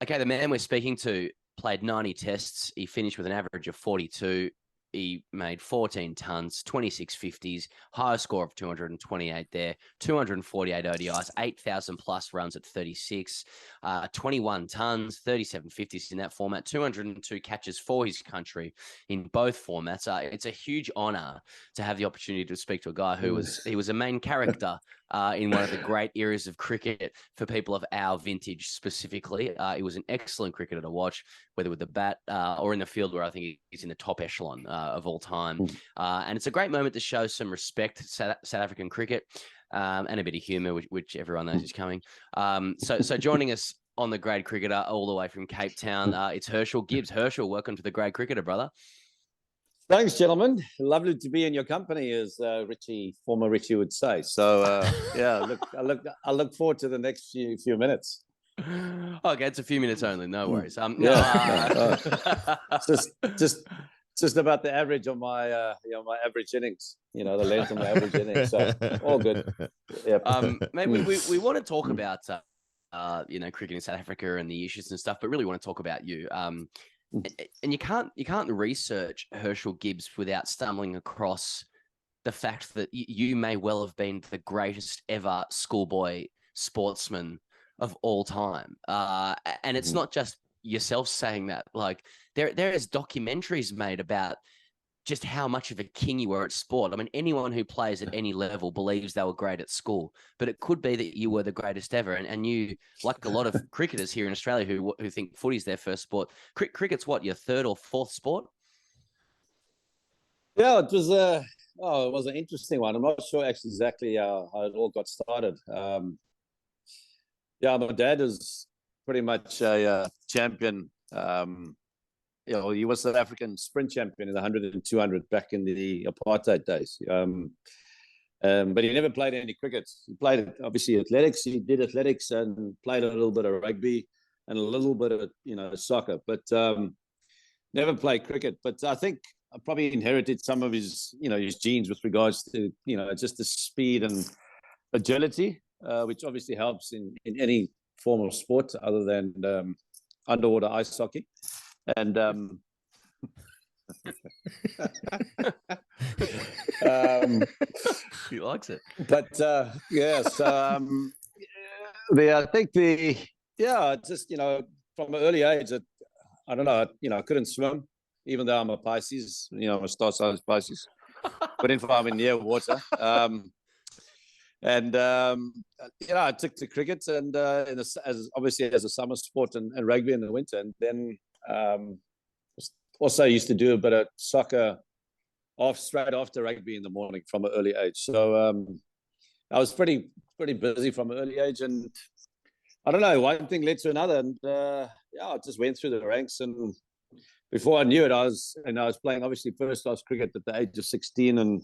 Okay, the man we're speaking to played 90 tests. He finished with an average of 42. He made 14 tons, 26 50s, highest score of 228 there, 248 ODIs, 8,000 plus runs at 36, 21 tons, 37 50s in that format, 202 catches for his country in both formats. It's a huge honor to have the opportunity to speak to a guy who was a main character in one of the great eras of cricket for people of our vintage specifically. He was an excellent cricketer to watch, whether with the bat or in the field, where I think he's in the top echelon of all time. And it's a great moment to show some respect to South African cricket and a bit of humour, which everyone knows is coming. So joining us on the Grade Cricketer all the way from Cape Town, it's Herschelle Gibbs. Herschelle, welcome to the Grade Cricketer, brother. Thanks, gentlemen. Lovely to be in your company, as former Richie would say. So, yeah, I look forward to the next few minutes. Okay, it's a few minutes only. No worries. Just about the average of my my average innings. The length of my average innings. So all good. Yeah. Maybe we want to talk about cricket in South Africa and the issues and stuff, but really want to talk about you. And you can't research Herschelle Gibbs without stumbling across the fact that you may well have been the greatest ever schoolboy sportsman of all time. And it's not just yourself saying that. Like there is documentaries made about just how much of a king you were at sport. I mean, anyone who plays at any level believes they were great at school, but it could be that you were the greatest ever. And you, like a lot of cricketers here in Australia who think footy's their first sport, cricket's what, your third or fourth sport? Yeah, it was an interesting one. I'm not sure actually exactly how it all got started. Yeah, my dad is pretty much a champion. He was South African sprint champion in the 100 and 200 back in the apartheid days. But he never played any cricket. He played, obviously, athletics. He did athletics and played a little bit of rugby and a little bit of, soccer, but never played cricket. But I think I probably inherited some of his genes with regards to, just the speed and agility, which obviously helps in any form of sport other than underwater ice hockey. And he likes it. But yes, I think just from an early age, I don't know, I couldn't swim, even though I'm a Pisces, I'm a star sign Pisces, but if I'm in near water. And I took to cricket and obviously as a summer sport and rugby in the winter, and then also used to do a bit of soccer straight after rugby in the morning from an early age. So I was pretty busy from an early age, and I don't know, one thing led to another, and I just went through the ranks, and before I knew it, I was playing obviously first class cricket at the age of 16, and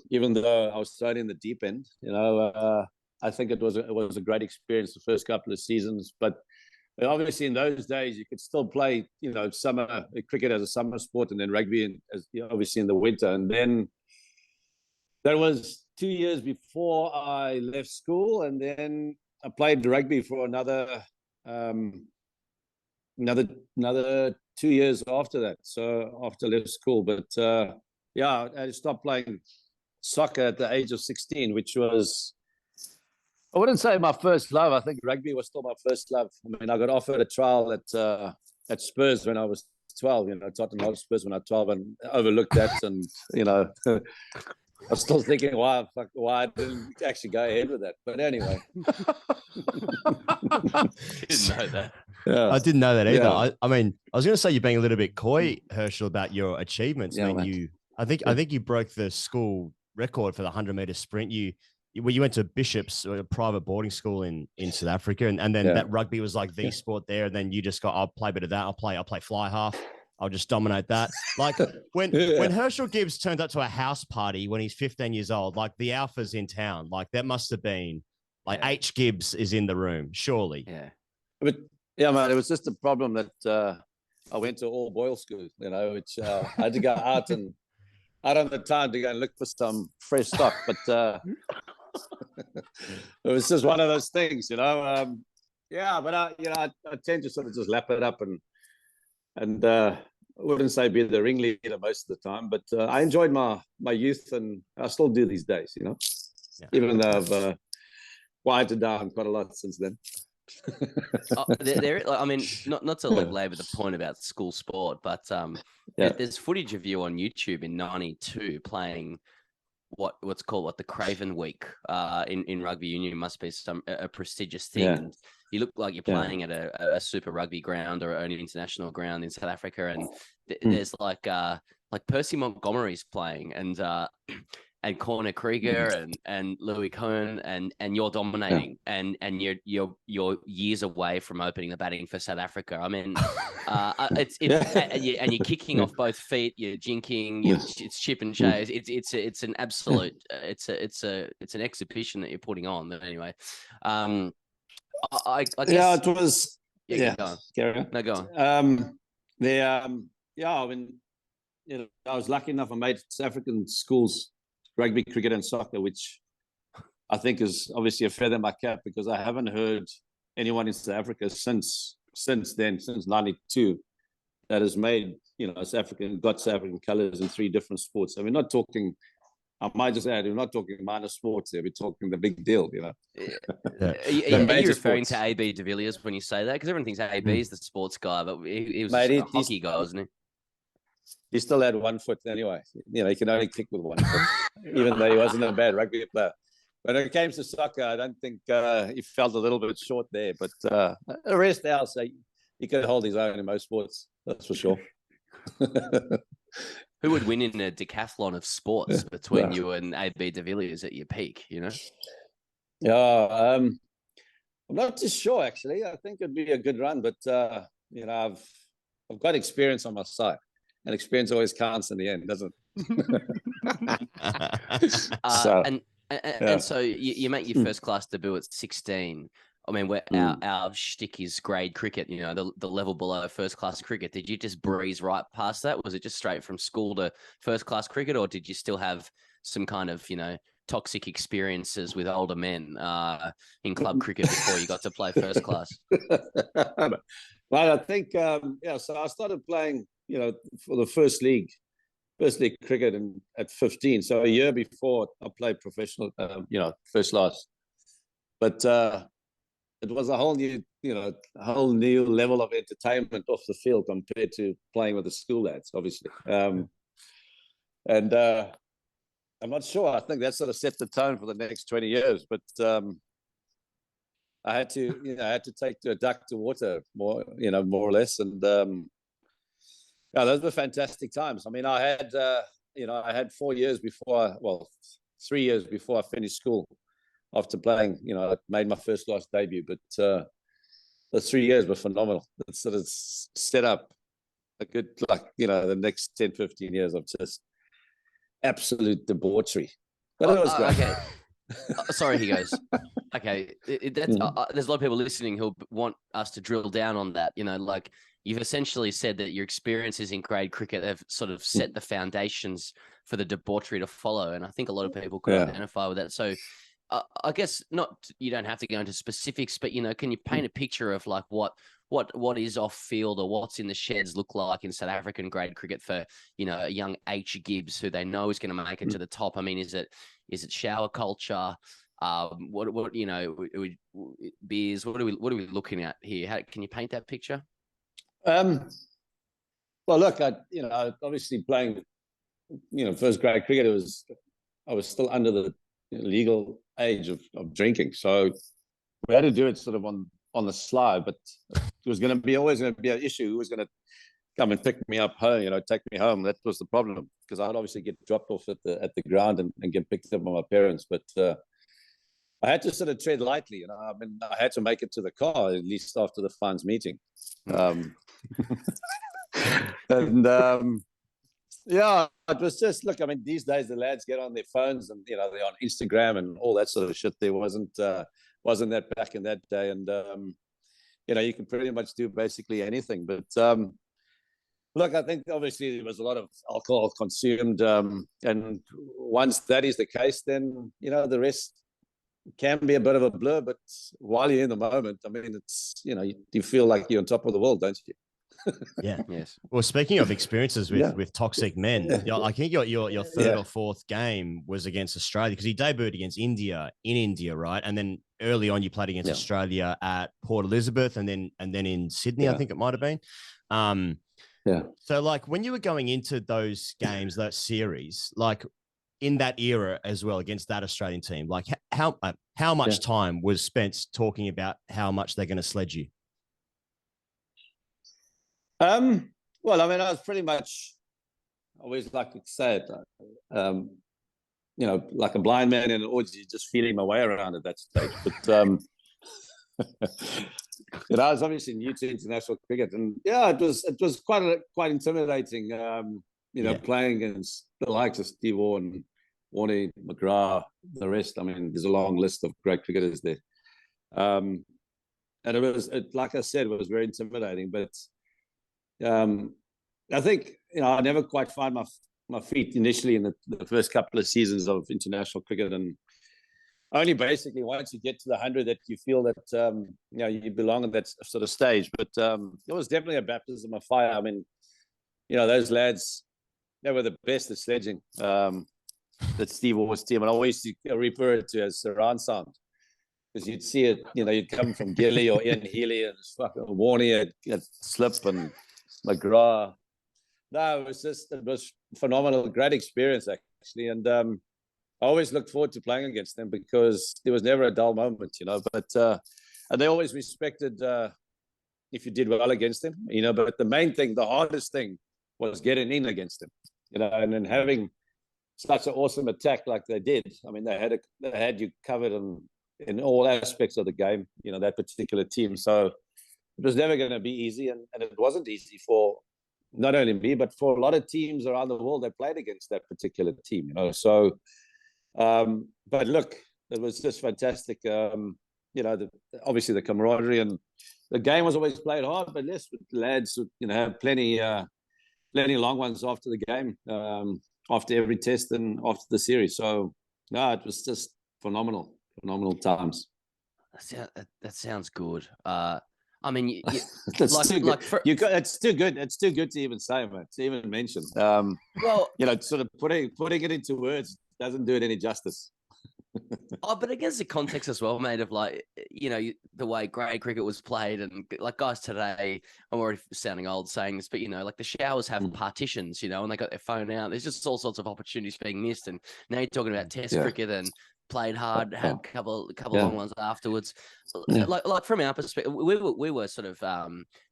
even though I was thrown in the deep end, I think it was a great experience the first couple of seasons. But obviously in those days you could still play, summer cricket as a summer sport, and then rugby obviously in the winter. And then that was 2 years before I left school, and then I played rugby for another 2 years after that. So after I left school, but I stopped playing soccer at the age of 16, which was, I wouldn't say my first love. I think rugby was still my first love. I mean, I got offered a trial at Spurs when I was 12, Tottenham Hotspurs when I was 12, and overlooked that. And, I was still thinking, why I didn't actually go ahead with that. But anyway. Didn't know that. Yeah. I didn't know that either. Yeah. I mean, I was going to say you're being a little bit coy, Herschelle, about your achievements. Yeah, I mean, I think you broke the school record for the 100-meter sprint. You went to Bishop's, a private boarding school in South Africa, and then that rugby was like the sport there. And then you just got, I'll play a bit of that. I'll play fly half. I'll just dominate that. Like when Herschelle Gibbs turns up to a house party when he's 15 years old, like the alphas in town, like that must have been like H. Gibbs is in the room, surely. Yeah. But yeah, man, it was just a problem that I went to all boys school, which I had to go out on the time to go and look for some fresh stock. But it was just one of those things, Yeah, but I tend to sort of just lap it up and I wouldn't say be the ringleader most of the time, but I enjoyed my youth, and I still do these days. Even though I've quieted down quite a lot since then. I mean, not to labour the point about school sport, but there's footage of you on YouTube in '92 playing what's called the Craven Week in rugby union. It must be a prestigious thing. Yeah. And you look like you're playing at a super rugby ground or an international ground in South Africa, and there's like Percy Montgomery's playing, and Corner Krieger and Louis Cohen, and you're dominating, and you're years away from opening the batting for South Africa. I mean, and you're kicking off both feet, you're jinking, it's chip and chase. It's an absolute it's an exhibition that you're putting on. But anyway, I guess it was go on. No, go on. I mean, I was lucky enough. I made South African schools rugby, cricket, and soccer, which I think is obviously a feather in my cap, because I haven't heard anyone in South Africa since then, since '92, that has made South African colours in 3 different sports. And we're not talking. I might just add, we're not talking minor sports here. We're talking the big deal, Are you referring to AB de Villiers when you say that? Because everyone thinks AB is the sports guy, but he was a hockey guy, wasn't he? He still had 1 foot anyway. He can only kick with 1 foot, even though he wasn't a bad rugby player. When it came to soccer, I don't think he felt a little bit short there. But the rest, I'll say, he could hold his own in most sports. That's for sure. Who would win in a decathlon of sports between you and AB de Villiers at your peak, Yeah, I'm not too sure, actually. I think it'd be a good run, but, I've got experience on my side. And experience always counts in the end, doesn't it? And so you make your first class debut at 16. I mean, our shtick is grade cricket, the level below first class cricket. Did you just breeze right past that? Was it just straight from school to first class cricket, or did you still have some kind of, toxic experiences with older men in club cricket before you got to play first class? Well, I think, so I started playing, for the first league cricket at 15. So a year before I played professional, first class. But it was a whole new level of entertainment off the field compared to playing with the school lads, obviously. And I'm not sure. I think that sort of set the tone for the next 20 years. But I had to take to a duck to water more or less. And those were fantastic times. I mean, I had 4 years before, 3 years before I finished school. After playing, I made my first class debut, but the 3 years were phenomenal. It sort of set up a good, the next 10, 15 years of just absolute debauchery. But it was great. Okay. Sorry, he goes. Okay, there's a lot of people listening who want us to drill down on that. You've essentially said that your experiences in grade cricket have sort of set the foundations for the debauchery to follow, and I think a lot of people could identify with that. So, I guess you don't have to go into specifics, but can you paint a picture of what is off field or what's in the sheds look like in South African grade cricket for a young H Gibbs who they know is going to make it to the top? I mean, is it shower culture? What beers? What are we looking at here? Can you paint that picture? Well, look, I obviously playing first grade cricket. I was still under the legal age of drinking, so we had to do it sort of on the slide. But it was always going to be an issue. Who was going to come and pick me up home? Take me home. That was the problem, because I'd obviously get dropped off at the ground and get picked up by my parents. But I had to sort of tread lightly. I mean, I had to make it to the car at least after the fans meeting. And it was just, look, I mean, these days the lads get on their phones and they're on Instagram and all that sort of shit. There wasn't that back in that day, and you can pretty much do basically anything. But look, I think obviously there was a lot of alcohol consumed, and once that is the case, then the rest can be a bit of a blur, but while you're in the moment, I mean, it's, you feel like you're on top of the world, don't you? Yeah. Yes. Well, speaking of experiences with toxic men, I think your third or fourth game was against Australia, because he debuted against India in India, right? And then early on, you played against Australia at Port Elizabeth, and then in Sydney, I think it might have been. So, like, when you were going into those games, that series, like in that era as well against that Australian team, like how much time was spent talking about how much they're going to sledge you? Well, I mean, I was pretty much, always like to say it, like a blind man in an orgy, just feeling my way around at that stage. But I was obviously new to international cricket, and it was quite intimidating. Playing against the likes of Steve Warnie, McGrath, the rest. I mean, there's a long list of great cricketers there. And like I said, it was very intimidating, but I think, I never quite find my feet initially in the first couple of seasons of international cricket, and only basically once you get to the 100 that you feel that you belong at that sort of stage. But it was definitely a baptism of fire. I mean, those lads, they were the best at sledging. That Steve Waugh's team, and I always refer it to as surround sound, because you'd see it, you'd come from Gilly or Ian Healy and fucking Warnie at slip and McGrath. No, it was phenomenal, great experience actually, and I always looked forward to playing against them because there was never a dull moment, But and they always respected if you did well against them, But the main thing, the hardest thing, was getting in against them, and then having such an awesome attack like they did. I mean, they had you covered in all aspects of the game, that particular team. So it was never going to be easy, and it wasn't easy for not only me, but for a lot of teams around the world that played against that particular team, So, but look, it was just fantastic. Obviously the camaraderie, and the game was always played hard, but less with lads, have plenty long ones after the game, after every test and after the series. So, no, it was just phenomenal times. That sounds good. I mean, it's too good. It's too good to even say, mate, to even mention. Well, sort of putting it into words doesn't do it any justice. But against the context as well, mate, of like, the way grade cricket was played, and like guys today, I'm already sounding old saying this, but like the showers have partitions, and they got their phone out. There's just all sorts of opportunities being missed, and now you're talking about Test cricket and played hard, had a couple long ones afterwards. Like from our perspective, we were sort of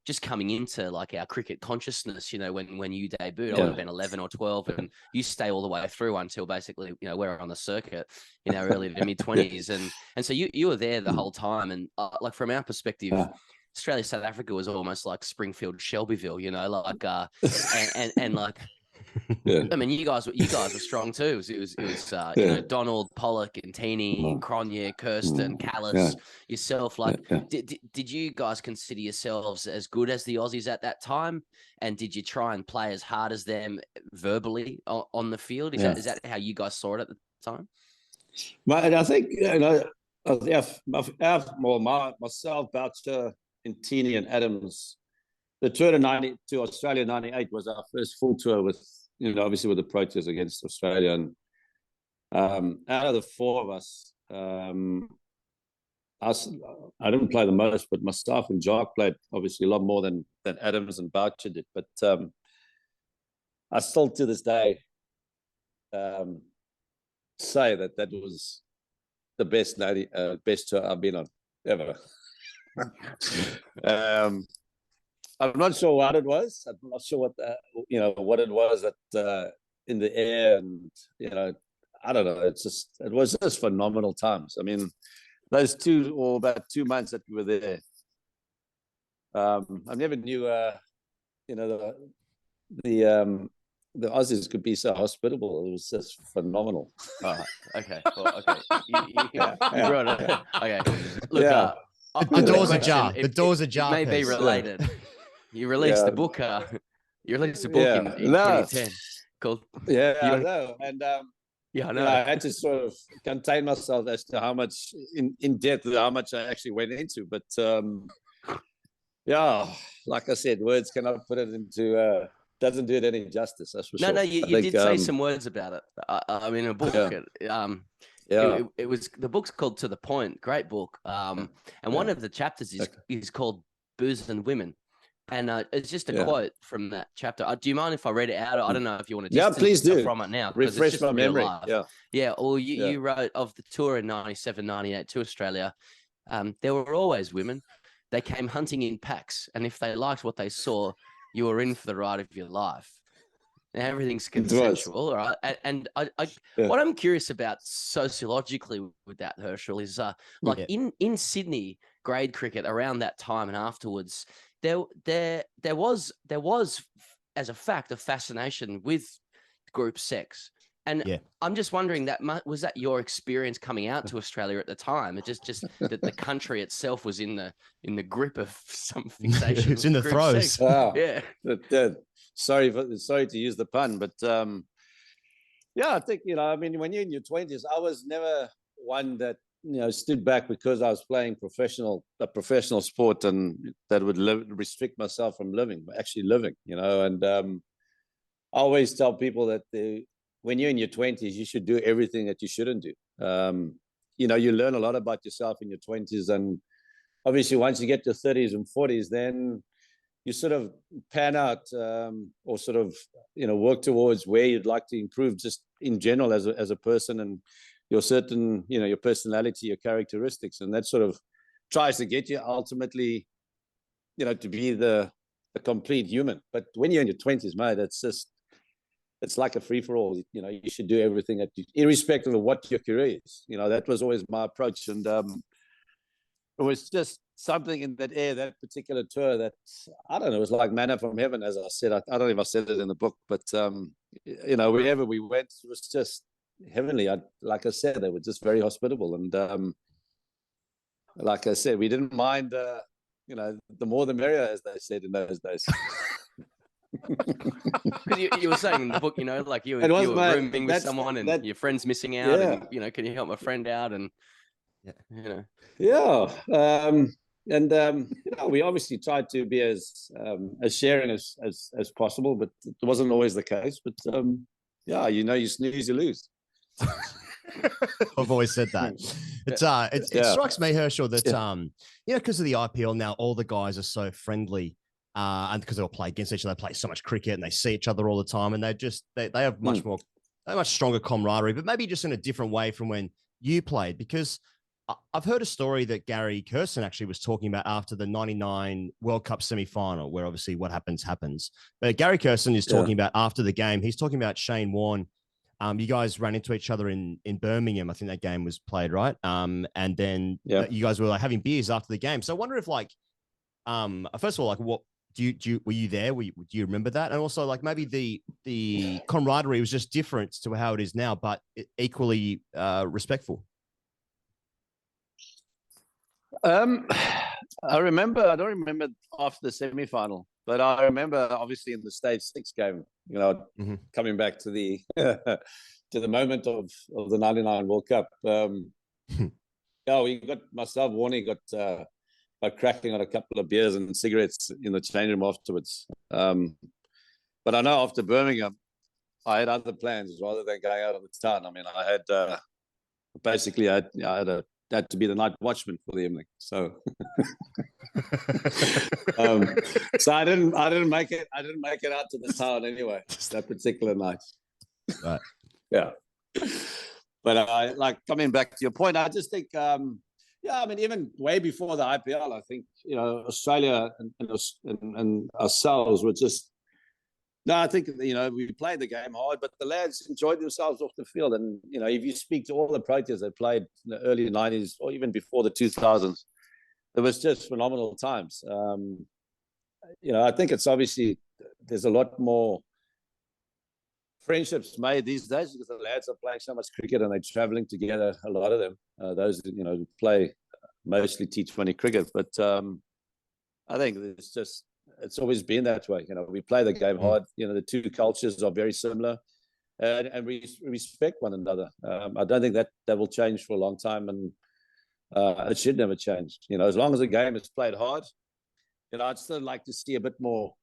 just coming into like our cricket consciousness, when you debuted. I would have been 11 or 12, and you stay all the way through until basically, we're on the circuit, early to mid 20s, and so you were there the whole time, and like from our perspective. Australia, South Africa was almost like Springfield, Shelbyville, and like, I mean, you guys were strong too. It was Donald, Pollock, and Teeny, Cronje, Kirsten, Callis, yourself. Like, did you guys consider yourselves as good as the Aussies at that time? And did you try and play as hard as them verbally on the field? Is that how you guys saw it at the time? Mate, I think myself, Boucher, and Teeny and Adams, the tour to Australia '98 was our first full tour with, obviously with the Proteas against Australia. And out of the four of us, I didn't play the most, but myself and Jock played obviously a lot more than Adams and Boucher did. But I still to this day say that was the best tour I've been on ever. I'm not sure what it was. I'm not sure what it was that in the air, and I don't know. It was just phenomenal times. I mean, those about 2 months that we were there, I never knew the Aussies could be so hospitable. It was just phenomenal. All right. Okay. Well, okay. You brought it. Okay. Look, the door's ajar. The door's ajar. It may be related. You released the book. You released the book in 2010 called. I know. And Yeah, I you know. know, I had to sort of contain myself as to how much in depth, how much I actually went into. But yeah, like I said, words cannot put it into. Doesn't do it any justice. That's for No, sure. no, you did say some words about it. I mean, a book. It was the book's called To the Point. Great book. And one of the chapters is called Booze and Women. And it's just a quote from that chapter. Do you mind if I read it out? I don't know if you want to distance please do. from it now. Refresh my memory. Yeah. Well, you wrote of the tour in 97, 98 to Australia. There were always women. They came hunting in packs. And if they liked what they saw, you were in for the ride of your life. And everything's consensual, right? And what I'm curious about sociologically with that, Herschelle, is in Sydney grade cricket around that time and afterwards, there was as a fact a fascination with group sex. And I'm just wondering, was that your experience coming out to Australia at the time? It just that the country itself was in the grip of some fixation. It's in the throes. Wow. Yeah. Sorry to use the pun, but I think, you know, I mean, when you're in your 20s, I was never one that, you know, stood back because I was playing a professional sport and that would restrict myself from actually living, you know. And I always tell people that when you're in your 20s, you should do everything that you shouldn't do. You know, you learn a lot about yourself in your 20s. And obviously, once you get to 30s and 40s, then you sort of pan out or sort of, you know, work towards where you'd like to improve just in general as a person and your certain, you know, your personality, your characteristics. And that sort of tries to get you ultimately, you know, to be the complete human. But when you're in your 20s, mate, it's like a free-for-all. You know, you should do everything irrespective of what your career is. You know, that was always my approach. And it was just something in that air, that particular tour that, I don't know, it was like manna from heaven, as I said. I don't know if I said it in the book, but, you know, wherever we went, it was just heavenly. Like I said, they were just very hospitable. And like I said, we didn't mind, you know, the more the merrier, as they said in those days. Because you were saying in the book, you know, like you were rooming with someone and your friend's missing out, and, you know, can you help my friend out? And you know, and you know, we obviously tried to be as sharing as possible, but it wasn't always the case. But you know, you snooze, you lose. I've always said that. It strikes me, Herschelle, that you know, because of the IPL now, all the guys are so friendly. And because they'll play against each other, they play so much cricket and they see each other all the time, and they have much stronger camaraderie, but maybe just in a different way from when you played. Because I've heard a story that Gary Kirsten actually was talking about after the 99 World Cup semi-final, where obviously what happens. But Gary Kirsten is talking about after the game, he's talking about Shane Warne. You guys ran into each other in Birmingham. I think that game was played, right? And then you guys were like having beers after the game. So I wonder if, like, first of all, like, what were you there? Do you remember that? And also, like, maybe the camaraderie was just different to how it is now, but equally respectful. I don't remember after the semi-final, but I remember obviously in the Stage 6 game, you know, coming back to the to the moment of the 99 World Cup. We got myself, Warnie got cracking on a couple of beers and cigarettes in the change room afterwards. But I know after Birmingham, I had other plans rather than going out on the town. I mean, I had basically I had to be the night watchman for the evening. So, so I didn't make it out to the town anyway that particular night. Right. Yeah. But I like coming back to your point. I just think, I mean, even way before the IPL, I think, you know, Australia and ourselves were just. No, I think, you know, we played the game hard, but the lads enjoyed themselves off the field. And, you know, if you speak to all the Proteas that played in the early 90s or even before the 2000s, it was just phenomenal times. You know, I think it's obviously there's a lot more friendships made these days because the lads are playing so much cricket and they're traveling together, a lot of them, those, you know, play mostly T20 cricket. But I think it's always been that way. You know, we play the game hard. You know, the two cultures are very similar. and we respect one another. I don't think that will change for a long time, and it should never change. As long as the game is played hard, I'd still like to see a bit more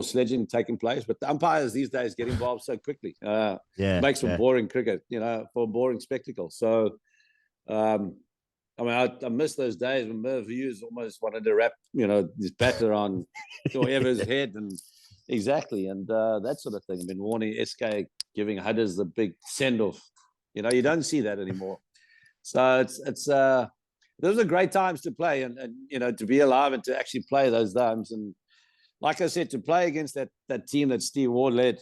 sledging taking place. But the umpires these days get involved so quickly. Makes for boring cricket, for a boring spectacle. So, I miss those days when Merv Hughes almost wanted to wrap, his batter on whoever's head, and that sort of thing. I mean, Warnie, SK giving Hudders the big send-off. You don't see that anymore. So those are great times to play, and to be alive and to actually play those times. And like I said, to play against that team that Steve Ward led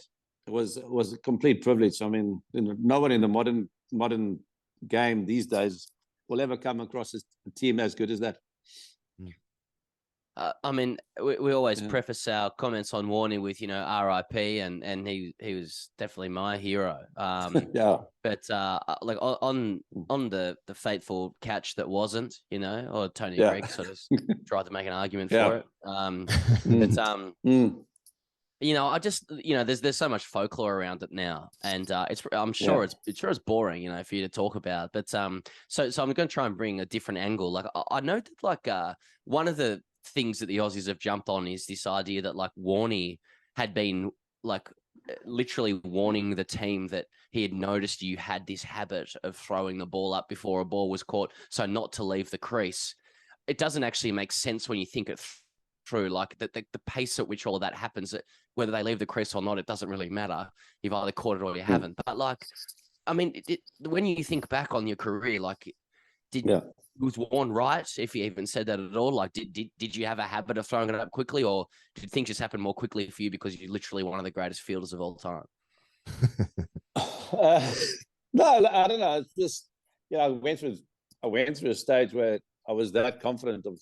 was a complete privilege. I mean, no one in the modern game these days will ever come across a team as good as that. I mean, we always preface our comments on Warnie with, RIP, and he was definitely my hero. But like on the fateful catch that wasn't, or Tony Greig sort of tried to make an argument for it. I just, there's so much folklore around it now, and I'm sure it's boring, for you to talk about. But so I'm going to try and bring a different angle. Like I know that like one of the things that the Aussies have jumped on is this idea that like Warnie had been like literally warning the team that he had noticed you had this habit of throwing the ball up before a ball was caught, so not to leave the crease. It doesn't actually make sense when you think it through, like the pace at which all of that happens, whether they leave the crease or not, it doesn't really matter. You've either caught it or you haven't. But like, I mean, when you think back on your career, like was Warne right, if he even said that at all? Like, did you have a habit of throwing it up quickly, or did things just happen more quickly for you because you're literally one of the greatest fielders of all time? No, I don't know. It's just, I went through a stage where I was that confident of.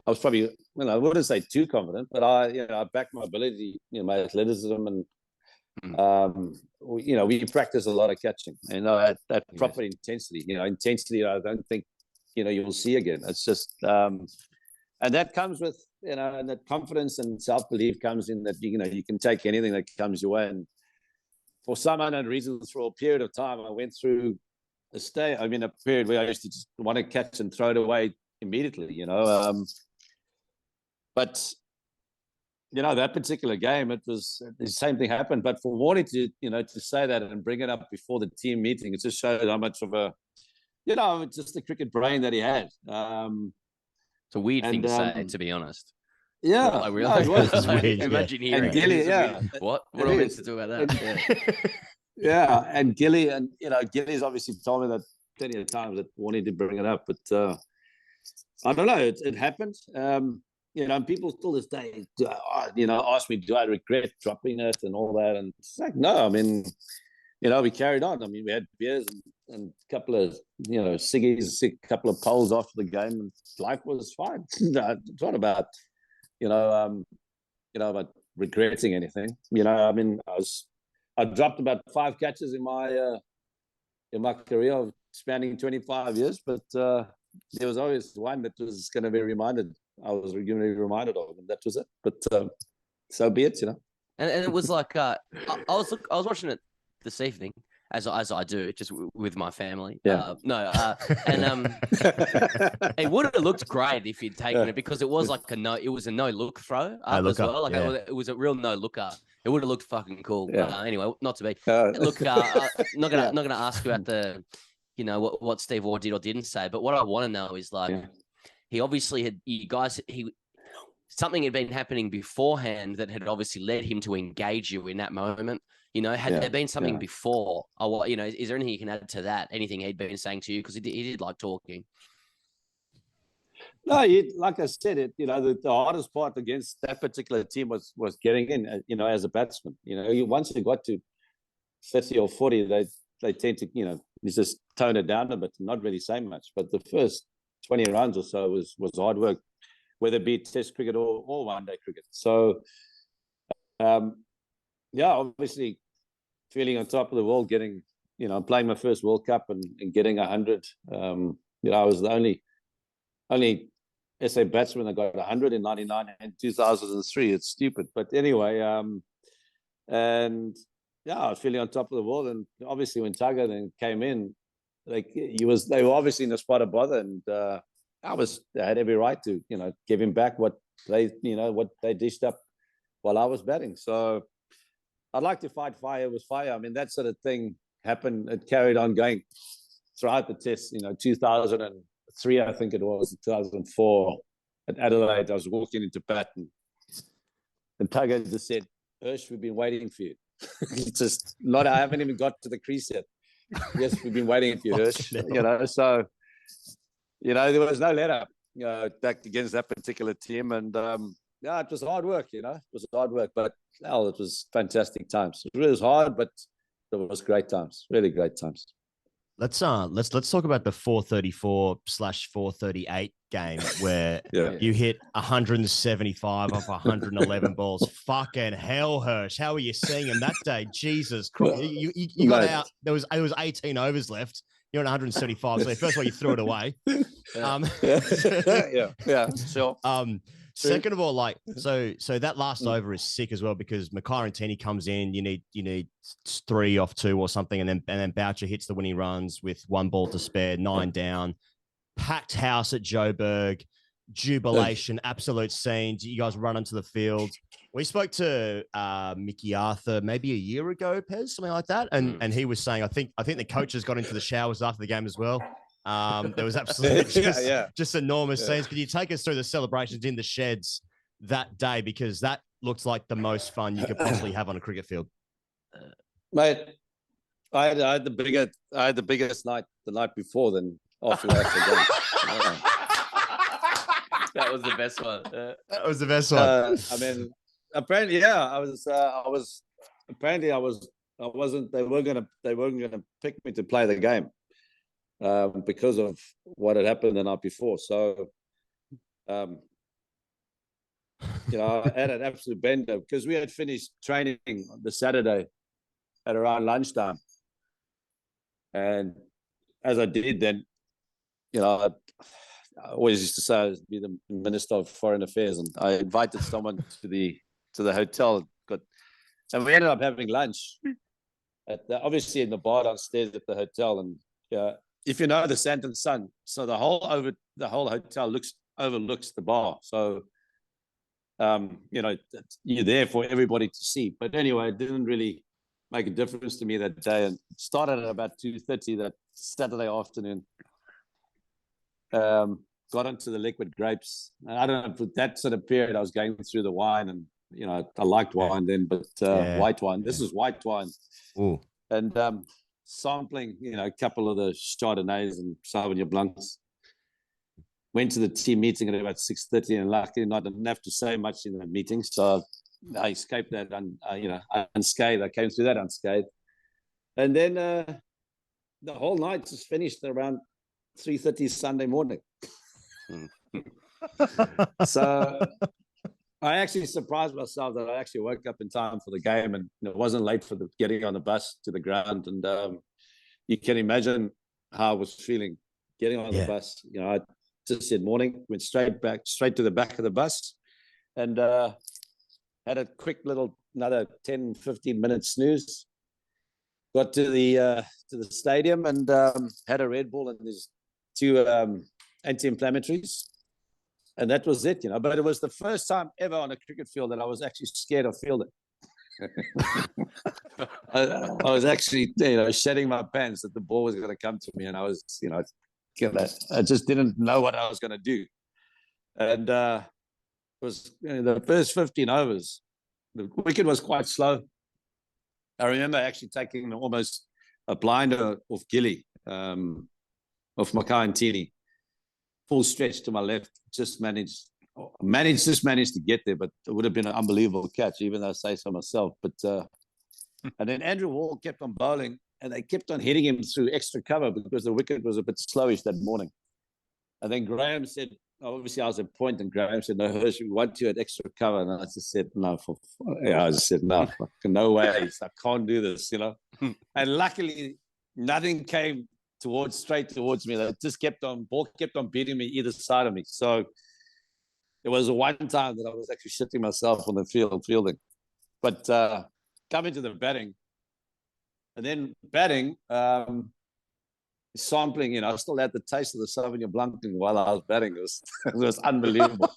I was probably, I wouldn't say too confident, but I backed my ability, my athleticism, and we practice a lot of catching, that proper intensity. Intensity I don't think you'll see again. It's just and that comes with and that confidence and self-belief comes in that you can take anything that comes your way. And for some unknown reasons, for a period of time, I went through a period where I used to just want to catch and throw it away immediately. But that particular game, it was the same thing happened. But for Warnie to say that and bring it up before the team meeting, it just showed how much of a, just the cricket brain that he had. It's a weird thing to say, to be honest. Yeah, like, really, no, it was weird. Imagine hearing and Gilly, what am I meant to do about that? And Gilly, and Gilly's obviously told me that plenty of times that Warnie did bring it up, but I don't know, it happened. And people still this day, ask me, do I regret dropping it and all that? And it's like, no, I mean, we carried on. I mean, we had beers and a couple of, ciggies, a couple of poles after the game, and life was fine. It's not about, about regretting anything. I mean, I dropped about 5 catches in my career spanning 25 years, but there was always one that was going to be reminded. I was going to be reminded of, and that was it. But so be it, And it was like I was watching it this evening, as I do, just with my family. Yeah. And it would have looked great if you'd taken it, because it was like it was a no look throw up as well. Like it was a real no looker. It would have looked fucking cool. Yeah. Anyway, not to be. Look, not gonna ask you about the, what Steve Ward did or didn't say, but what I want to know is like. Yeah. He obviously had something had been happening beforehand that had obviously led him to engage you in that moment. Had there been something before? Is there anything you can add to that? Anything he'd been saying to you? Because he did like talking. No, like I said, the hardest part against that particular team was getting in, as a batsman. Once you got to 30 or 40, they tend to, you just tone it down a bit, not really say much. But the first 20 runs or so was hard work, whether it be Test cricket or one-day cricket. So, obviously feeling on top of the world, getting, playing my first World Cup and getting 100. I was the only SA batsman that got 100 in 99 and 2003. It's stupid. But anyway, and yeah, I was feeling on top of the world. And obviously when Tiger then came in, they were obviously in a spot of bother, and I had every right to, give him back what they dished up while I was batting. So I'd like to fight fire with fire. I mean, that sort of thing happened. It carried on going throughout the test. 2003, I think it was, 2004 at Adelaide. I was walking into bat, and Tiger just said, "Hirsch, we've been waiting for you." I haven't even got to the crease yet. Yes, we've been waiting for you, Hirsch. So there was no let up, back against that particular team, and it was hard work. It was hard work, but it was fantastic times. It was hard, but it was great times, really great times. Let's talk about the 434/438 game where you hit 175 off 111 balls. Fucking hell, Hirsch. How were you seeing him that day? Jesus Christ. You got out. It was 18 overs left. You're on 175. So first of all, you threw it away. Sure. Second of all, so that last over is sick as well, because Makarantini comes in. You need 3 off 2 or something, and then Boucher hits the winning runs with 1 ball to spare, 9 down. Packed house at Joburg, jubilation, absolute scenes. You guys run into the field. We spoke to Mickey Arthur maybe a year ago, Pez, something like that, and he was saying I think the coaches got into the showers after the game as well. There was absolutely just enormous scenes. Could you take us through the celebrations in the sheds that day, because that looks like the most fun you could possibly have on a cricket field? Mate, I had the biggest night the night before than after that. That was the best one. That was the best one. I mean, apparently, I wasn't. They weren't gonna pick me to play the game. Because of what had happened the night before. So, I had an absolute bender because we had finished training on the Saturday at around lunchtime. And as I did then, I always used to say I was be the Minister of Foreign Affairs, and I invited someone to the hotel. And we ended up having lunch obviously in the bar downstairs at the hotel. And if you know the Santon Sun, so the whole hotel overlooks the bar. So, you're there for everybody to see. But anyway, it didn't really make a difference to me that day. And it started at about 2:30 that Saturday afternoon. Got into the liquid grapes. And I don't know, for that sort of period, I was going through the wine, and I liked wine then, but white wine. This is white wine. Ooh. And sampling, a couple of the Chardonnays and Sauvignon Blancs. Went to the team meeting at about 6:30, and luckily I didn't have to say much in that meeting, so I escaped that, unscathed. I came through that unscathed, and then the whole night just finished around 3:30 Sunday morning. So I actually surprised myself that I actually woke up in time for the game, and it wasn't late for getting on the bus to the ground. And you can imagine how I was feeling getting on the bus. I just said morning, went straight to the back of the bus, and had a quick another 10, 15 minute snooze. Got to the stadium and had a Red Bull and there's 2 anti-inflammatories. And that was it, But it was the first time ever on a cricket field that I was actually scared of fielding. I was actually, shedding my pants that the ball was going to come to me, and I was, I just didn't know what I was going to do. And it was the first 15 overs, the wicket was quite slow. I remember actually taking almost a blinder off Gilly, off Makarantini. Full stretch to my left, just managed to get there, but it would have been an unbelievable catch, even though I say so myself. But and then Andrew Wall kept on bowling, and they kept on hitting him through extra cover because the wicket was a bit slowish that morning. And then Graham said, obviously I was at point, and Graham said, "No, Hirsch, we want you at extra cover." And I just said, "No, no way, I can't do this," And luckily, nothing came straight towards me. That just ball kept on beating me either side of me. So it was one time that I was actually shitting myself on the field fielding. But coming to the batting, And then batting, sampling, I still had the taste of the Sauvignon Blanc while I was batting. It was unbelievable.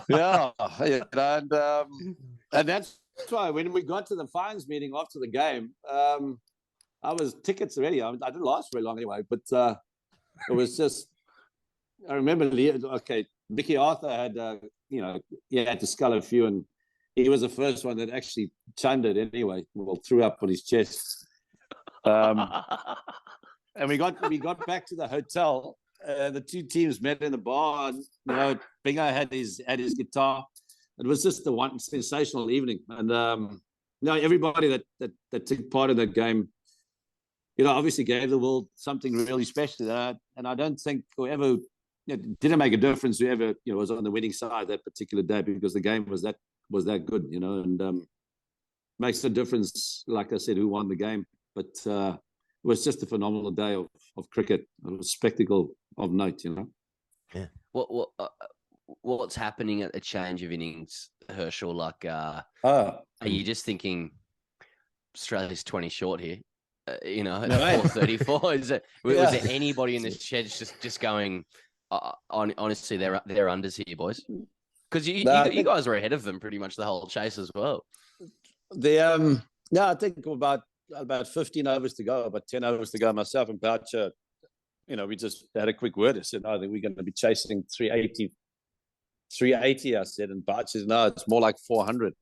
Yeah, and that's why when we got to the fines meeting after the game, I was tickets already. I didn't last very long anyway, but it was just. I remember, Mickey Arthur had, he had to scull a few, and he was the first one that actually chunned it anyway. Well, threw up on his chest. And we got back to the hotel. The two teams met in the bar, and Bingo had his guitar. It was just the one sensational evening, and everybody that took part in that game, obviously gave the world something really special. And I don't think whoever it didn't make a difference whoever was on the winning side that particular day, because the game was that good, and makes a difference. Like I said, who won the game, but it was just a phenomenal day of cricket, a spectacle of note. Yeah. What's happening at the change of innings, Herschelle? Like, are you just thinking Australia's 20 short here? At 4:34. Was there anybody in the sheds just going? Honestly, they're unders here, boys. Because you guys were ahead of them pretty much the whole chase as well. I think about 15 overs to go, about 10 overs to go. Myself and Boucher, we just had a quick word. I said, I think we're going to be chasing 380. I said, and Boucher says, no, it's more like 400.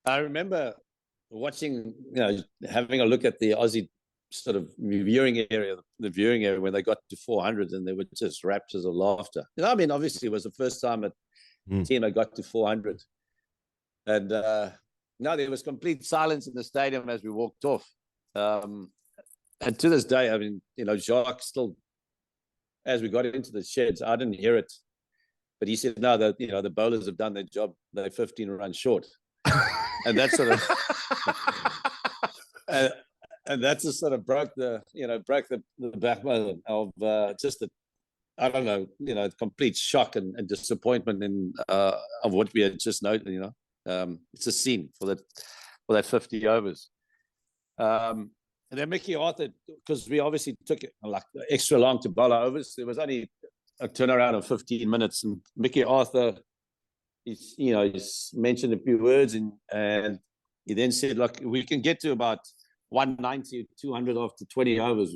I remember watching, having a look at the Aussie sort of viewing area when they got to 400, and they were just raptures of laughter. Obviously it was the first time a team had got to 400, and there was complete silence in the stadium as we walked off. And to this day, Jacques still, as we got into the sheds, I didn't hear it, but he said, no, the bowlers have done their job. They're 15 runs short. And that sort of and that just sort of broke the backbone of just complete shock and disappointment of what we had just noted. It's a scene for that 50 overs. And then Mickey Arthur, because we obviously took it like extra long to bowl our overs, there was only a turnaround of 15 minutes, and Mickey Arthur, he's mentioned a few words, and he then said, look, we can get to about 190 or 200 after 20 overs.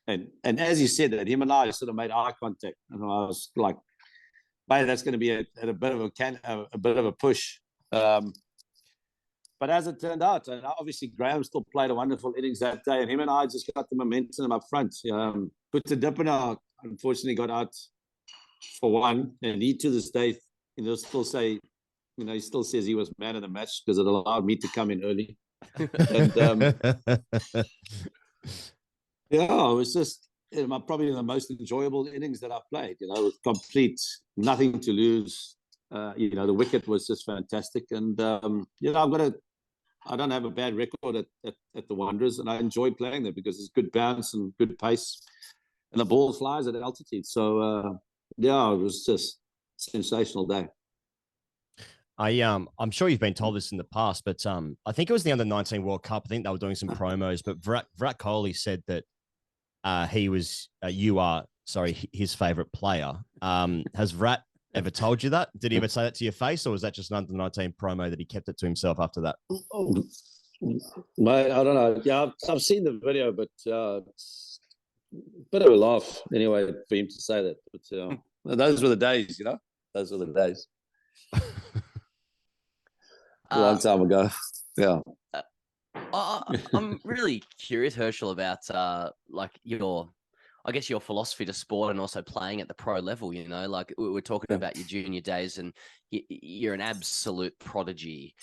And as he said that, him and I sort of made eye contact, and I was like, mate, that's going to be at a bit of a push. But as it turned out, and obviously Graham still played a wonderful innings that day, and him and I just got the momentum up front. Put the Dippener, unfortunately, got out for one, and he to this day, still say, he still says he was man of the match because it allowed me to come in early. And it was just probably the most enjoyable innings that I've played. With complete nothing to lose. The wicket was just fantastic, and I don't have a bad record at the Wanderers, and I enjoy playing there because it's good bounce and good pace, and the ball flies at altitude. So it was just a sensational day. I'm sure you've been told this in the past, but I think it was the Under-19 World Cup. I think they were doing some promos, but Virat Kohli said that his favorite player. Has Virat ever told you that? Did he ever say that to your face, or was that just an Under-19 promo that he kept it to himself after that? Mate, I don't know. Yeah, I've seen the video, but it's a bit of a laugh anyway for him to say that. But those were the days, Those were the days. A long time ago. Yeah. I'm really curious, Herschelle, about your philosophy to sport and also playing at the pro level. Like we're talking about your junior days, and you're an absolute prodigy.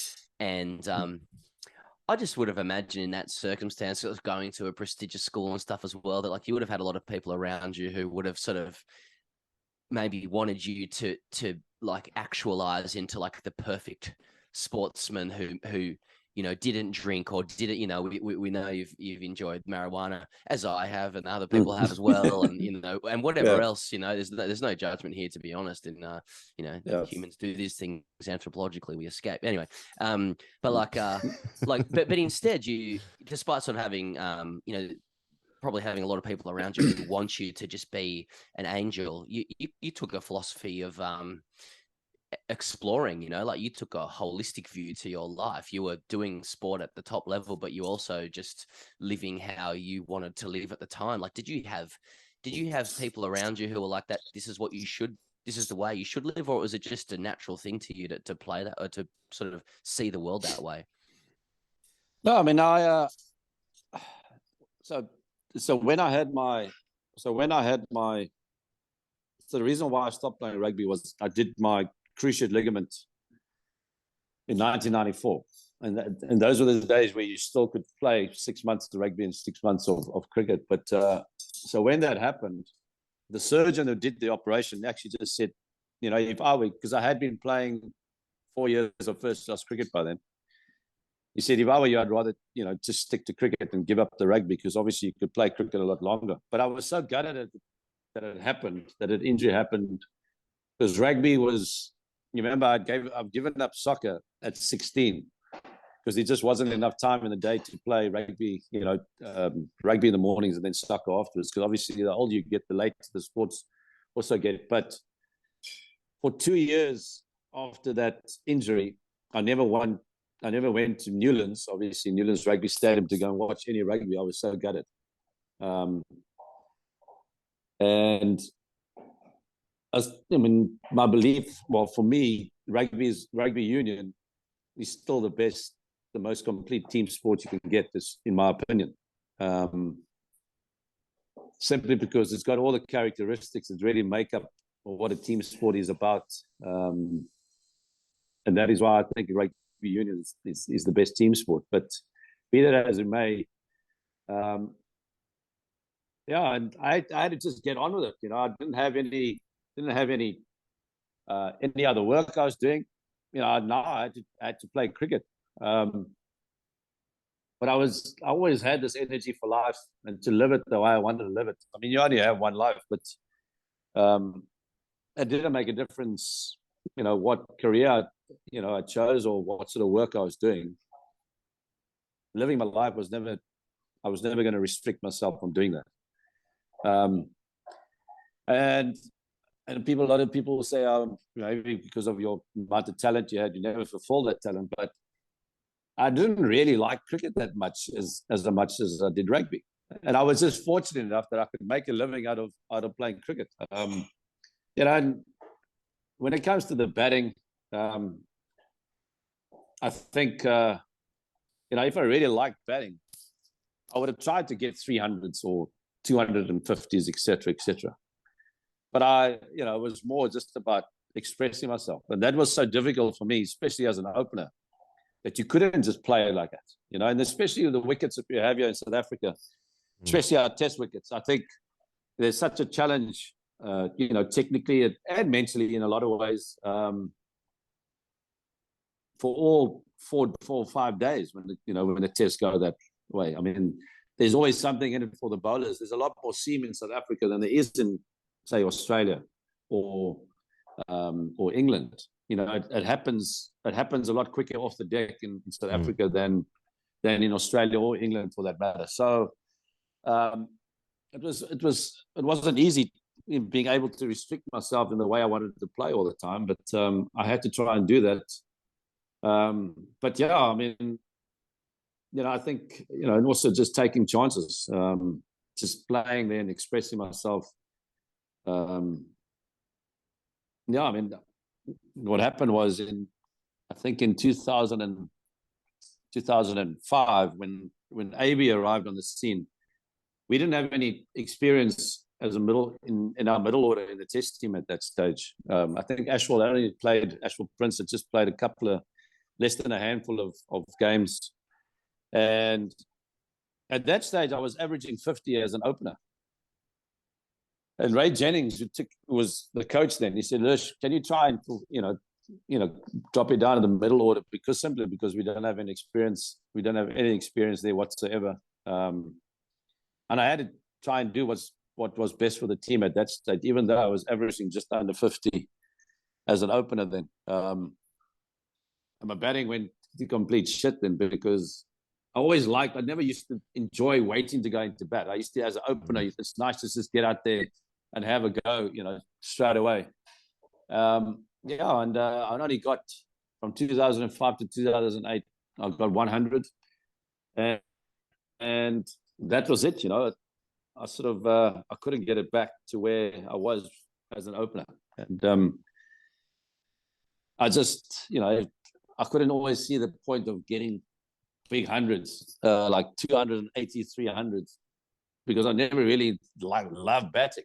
And I just would have imagined in that circumstance, it was going to a prestigious school and stuff as well, that like you would have had a lot of people around you who would have sort of maybe wanted you to like actualize into like the perfect sportsman who didn't drink or didn't, we know you've enjoyed marijuana, as I have and other people have as well, and and whatever else, there's no judgment here, to be honest. And humans do these things anthropologically, we escape anyway. But instead, you, despite sort of having probably having a lot of people around you who want you to just be an angel, you took a philosophy of exploring, you took a holistic view to your life. You were doing sport at the top level, but you also just living how you wanted to live at the time. Like, did you have people around you who were like that? This is the way you should live, or was it just a natural thing to you to play that, or to sort of see the world that way? No, I mean, so when I had my so the reason why I stopped playing rugby was I did my cruciate ligament in 1994, and those were the days where you still could play 6 months of rugby and 6 months of cricket. But so when that happened, the surgeon who did the operation actually just said, if I were, because I had been playing 4 years of first class cricket by then, he said, if I were you, I'd rather just stick to cricket and give up the rugby, because obviously you could play cricket a lot longer. But I was so gutted that it happened, that an injury happened, because rugby was, you remember, I've given up soccer at 16 because there just wasn't enough time in the day to play rugby, rugby in the mornings and then soccer afterwards. Because obviously the older you get, the later the sports also get. But for 2 years after that injury, I never went to Newlands, obviously Newlands Rugby Stadium, to go and watch any rugby. I was so gutted. And my belief, well, for me, rugby union is still the most complete team sport you can get, this, in my opinion. Simply because it's got all the characteristics that really make up what a team sport is about. And that is why I think rugby union is the best team sport. But be that as it may, and I had to just get on with it. I didn't have any other work I was doing. I had to play cricket. But I always had this energy for life and to live it the way I wanted to live it. I mean, you only have one life, but it didn't make a difference, what career I chose or what sort of work I was doing. Living my life I was never going to restrict myself from doing that. And a lot of people will say, maybe because of your amount of talent you had, you never fulfilled that talent. But I didn't really like cricket that much as much as I did rugby. And I was just fortunate enough that I could make a living out of playing cricket. And when it comes to the batting, I think, if I really liked batting, I would have tried to get 300s or 250s, etc., etc. But it was more just about expressing myself. And that was so difficult for me, especially as an opener, that you couldn't just play like that, and especially with the wickets that we have here in South Africa, especially our test wickets. I think there's such a challenge, technically and mentally in a lot of ways, for all 4 or 5 days when the tests go that way. I mean, there's always something in it for the bowlers. There's a lot more seam in South Africa than there is in, say, Australia or England. It happens a lot quicker off the deck in South Africa than in Australia or England, for that matter. So it wasn't easy being able to restrict myself in the way I wanted to play all the time, but I had to try and do that. But yeah, I mean, I think, and also just taking chances, just playing there and expressing myself. I mean, what happened was in 2005, when AB arrived on the scene, we didn't have any experience as a in our middle order in the test team at that stage. I think Ashwell Prince had just played less than a handful of games. And at that stage, I was averaging 50 as an opener. And Ray Jennings, who was the coach then, he said, "Lush, can you try and drop it down in the middle order simply because we don't have any experience. We don't have any experience there whatsoever. And I had to try and do what was best for the team at that stage, even though I was averaging just under 50 as an opener then. And my batting went to complete shit then because I never used to enjoy waiting to go into bat. I used to, as an opener, it's nice to just get out there and have a go, straight away. And I only got from 2005 to 2008, I got 100. And that was it, I sort of, I couldn't get it back to where I was as an opener. And I just, I couldn't always see the point of getting big hundreds, like 280, 300s, because I never really loved batting.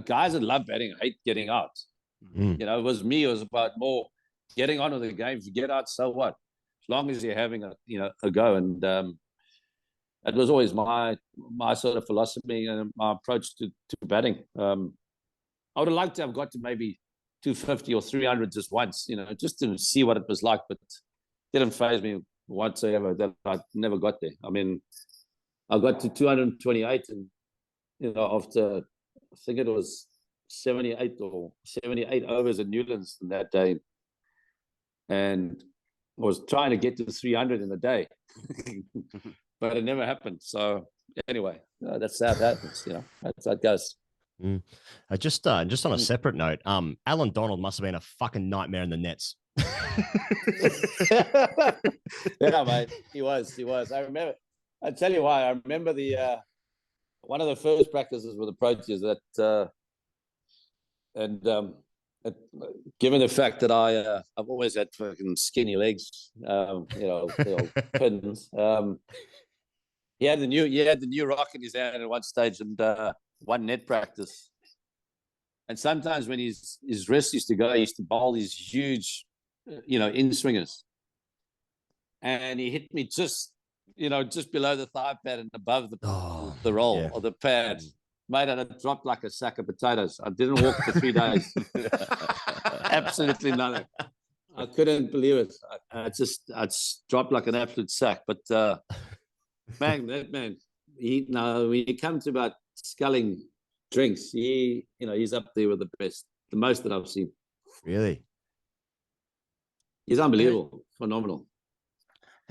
Guys that love batting hate getting out. It was me. It was about more getting on with the game. If you get out, so what? As long as you're having a go. And that was always my sort of philosophy and my approach to batting. I would have liked to have got to maybe 250 or 300 just once, just to see what it was like, but it didn't faze me whatsoever. That I never got there. I mean, I got to 228, and after I think it was 78 overs at Newlands in that day, and I was trying to get to 300 in a day, but it never happened. So anyway, that's how it happens. That's how it goes. Just on a separate note, Alan Donald must have been a fucking nightmare in the nets. Yeah, mate, he was. I remember. I tell you why. I remember the one of the first practices with the Proteas that, given the fact that I've always had fucking skinny legs, pins. He had the new rock in his hand at one stage, and one net practice. And sometimes when his wrist used to go, he used to bowl these huge, in swingers. And he hit me just below the thigh pad and above the roll or the pad. Mate, and it dropped like a sack of potatoes. I didn't walk for 3 days. Absolutely nothing. I couldn't believe it. I dropped like an absolute sack. But man, when you come to about sculling drinks, he's up there with the best, the most that I've seen. Really? He's unbelievable, phenomenal.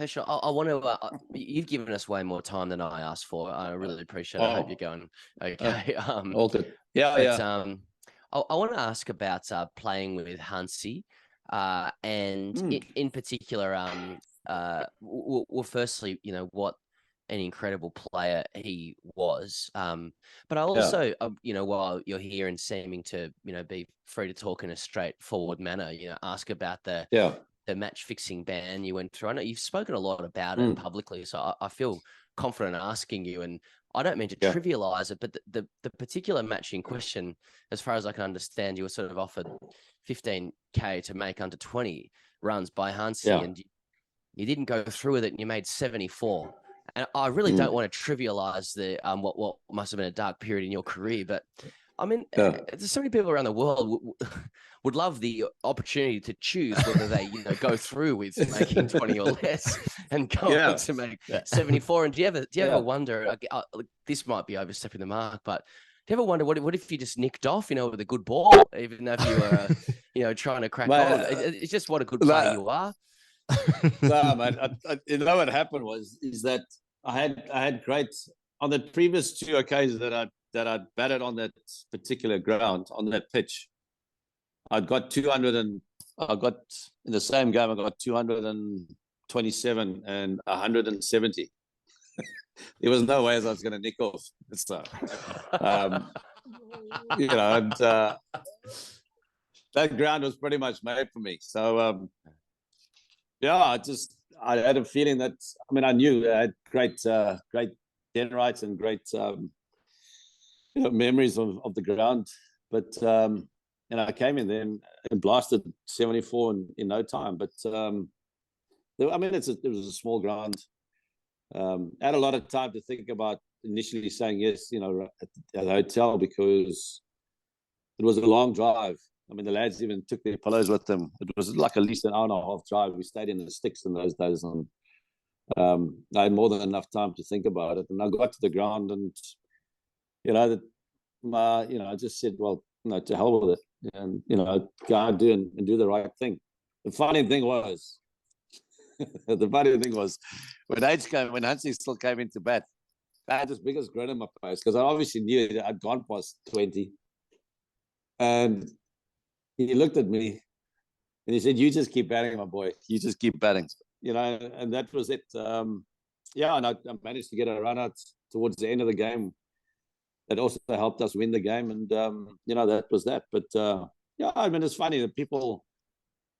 Herschelle, I want to. You've given us way more time than I asked for. I really appreciate it. I hope you're going okay. All good. Yeah, yeah. I want to ask about playing with Hansie, and in particular, well, firstly, what an incredible player he was. But I also, while you're here and seeming to, be free to talk in a straightforward manner, ask about the match fixing ban you went through. I know you've spoken a lot about it publicly, so I feel confident asking you, and I don't mean to trivialize it, but the particular match in question, as far as I can understand, you were sort of offered 15K to make under 20 runs by Hansie, and you didn't go through with it, and you made 74. And I really don't want to trivialize the what must have been a dark period in your career, but I mean, there's so many people around the world would love the opportunity to choose whether they, go through with making 20 or less and go on to make 74. And do you ever wonder? This might be overstepping the mark, but do you ever wonder what if you just nicked off, with a good ball, even if you were, trying to crack on? It's just what a good player you are. No, man. What happened is that I had great on the previous 2 occasions that I batted on that particular ground, on that pitch. I got 200 and I got in the same game. I got 227 and 170. There was no way I was going to nick off. So, and that ground was pretty much made for me. So, I had a feeling that, I knew I had great dendrites and great, memories of the ground. But, I came in there and blasted 74 in no time. But, it was a small ground. I had a lot of time to think about initially saying yes, at the hotel, because it was a long drive I mean, the lads even took their pillows with them. It was like at least an hour and a half drive. We stayed in the sticks in those days, and I had more than enough time to think about it. And I got to the ground, and I just said, well, to hell with it, and go out and do the right thing. The funny thing was, when Hansie still came into bat, I had this biggest grin on my face because I obviously knew that I'd gone past 20. And he looked at me and he said, "You just keep batting, my boy. You just keep batting." And that was it. And I managed to get a run out towards the end of the game. That also helped us win the game. And, that was that. But, I mean, it's funny that people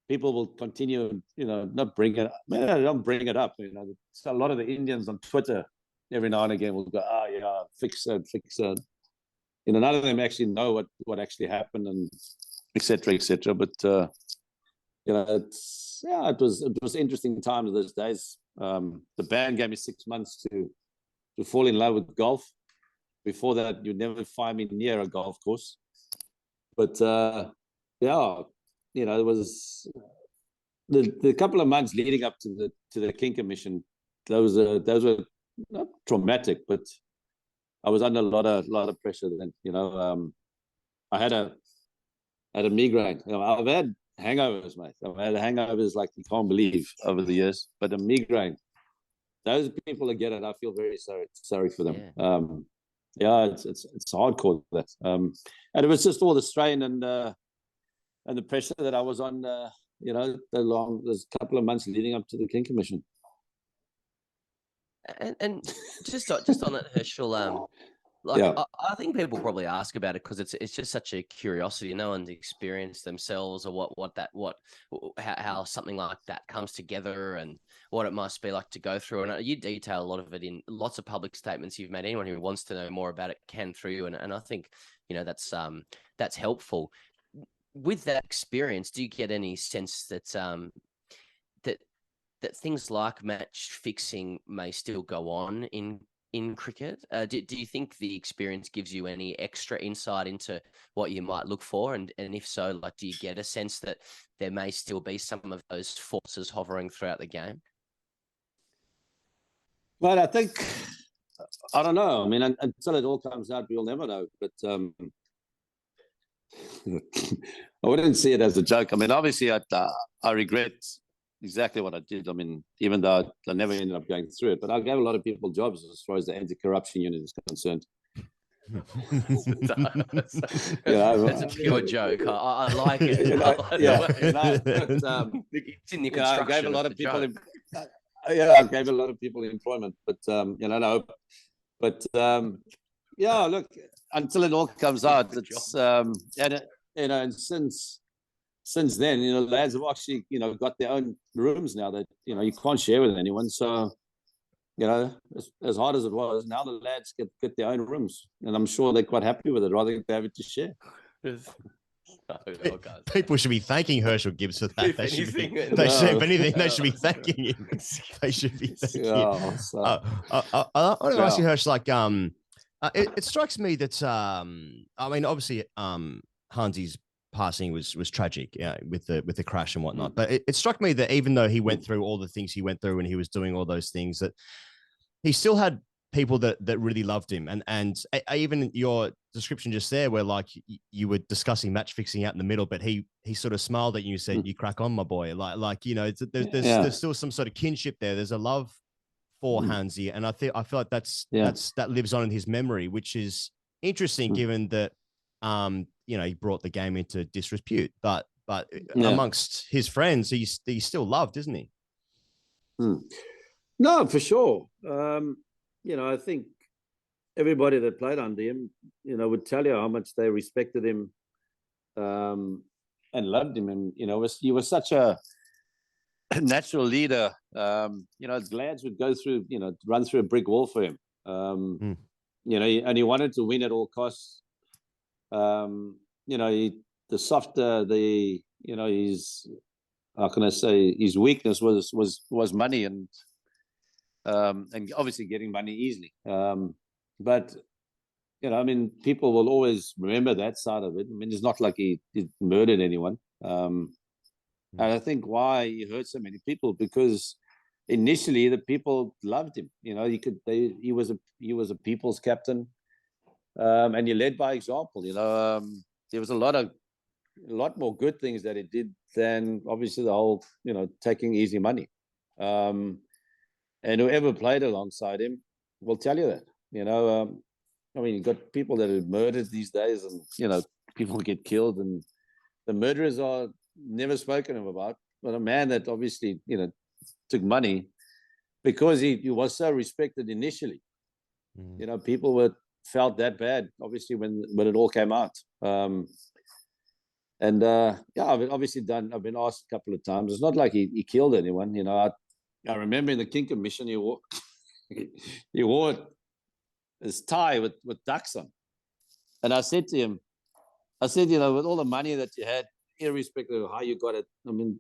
will continue, not bring it up. I don't bring it up. So a lot of the Indians on Twitter every now and again will go, fix it. None of them actually know what actually happened, and et cetera, et cetera. But, it was interesting times those days. The band gave me 6 months to fall in love with golf. Before that, you'd never find me near a golf course. But, it was the couple of months leading up to the King Commission. Those were not traumatic, but I was under a lot of pressure then. I had a migraine. I've had hangovers, mate. I've had hangovers like you can't believe over the years. But a migraine, those people that get it, I feel very sorry for them. Yeah. It's hardcore that. And it was just all the strain and the pressure that I was on. There's a couple of months leading up to the King Commission. And just on that, Herschelle, I think people probably ask about it because it's just such a curiosity. No one's experienced themselves or how something like that comes together and what it must be like to go through. And you detail a lot of it in lots of public statements you've made. Anyone who wants to know more about it can through you. And I think that's helpful. With that experience, do you get any sense that that things like match fixing may still go on in cricket? Do you think the experience gives you any extra insight into what you might look for? And if so, do you get a sense that there may still be some of those forces hovering throughout the game? Well, I think, I don't know. I mean, until it all comes out, we'll never know. But I wouldn't see it as a joke. I mean, obviously, I regret exactly what I did. I mean, even though I never ended up going through it, but I gave a lot of people jobs as far as the anti-corruption unit is concerned. That's a pure joke. I like it. It's in the construction. I gave a lot of people. I gave a lot of people employment, but look, until it all comes out, it's and since then, lads have actually, got their own rooms now that, you can't share with anyone. So, as hard as it was, now the lads get their own rooms. And I'm sure they're quite happy with it, rather than have it to share. People should be thanking Herschelle Gibbs for that. If anything, they should be thanking him. They should be thanking him. I want to ask you, Herschelle, it strikes me that, I mean, obviously, Hansie's passing was tragic, with the crash and whatnot. But it struck me that even though he went through all the things he went through and he was doing all those things, that he still had people that really loved him. And even your description just there, where you were discussing match fixing out in the middle, but he sort of smiled at you and said, "You crack on, my boy." There's still some sort of kinship there. There's a love for Hansie, and I feel like that lives on in his memory, which is interesting, given that he brought the game into disrepute, but amongst his friends, he's still loved, isn't he? No, for sure. I think everybody that played under him, would tell you how much they respected him and loved him. And, he was such a natural leader. Lads would go through, run through a brick wall for him. And he wanted to win at all costs. His weakness was money and obviously getting money easily. But you know, I mean, people will always remember that side of it. I mean, it's not like he murdered anyone. And I think why he hurt so many people, because initially the people loved him. You know, he was a people's captain, and he led by example. You know, there was a lot more good things that he did than obviously the whole, you know, taking easy money. And whoever played alongside him will tell you that. You know, I mean, you've got people that are murdered these days, and you know, people get killed, and the murderers are never spoken of about. But a man that obviously, you know, took money because he was so respected initially. You know, people felt that bad, obviously, when it all came out. Yeah, I've been asked a couple of times. It's not like he killed anyone. You know, I remember in the King Commission, he wore his tie with ducks on. And I said to him, you know, with all the money that you had, irrespective of how you got it, I mean,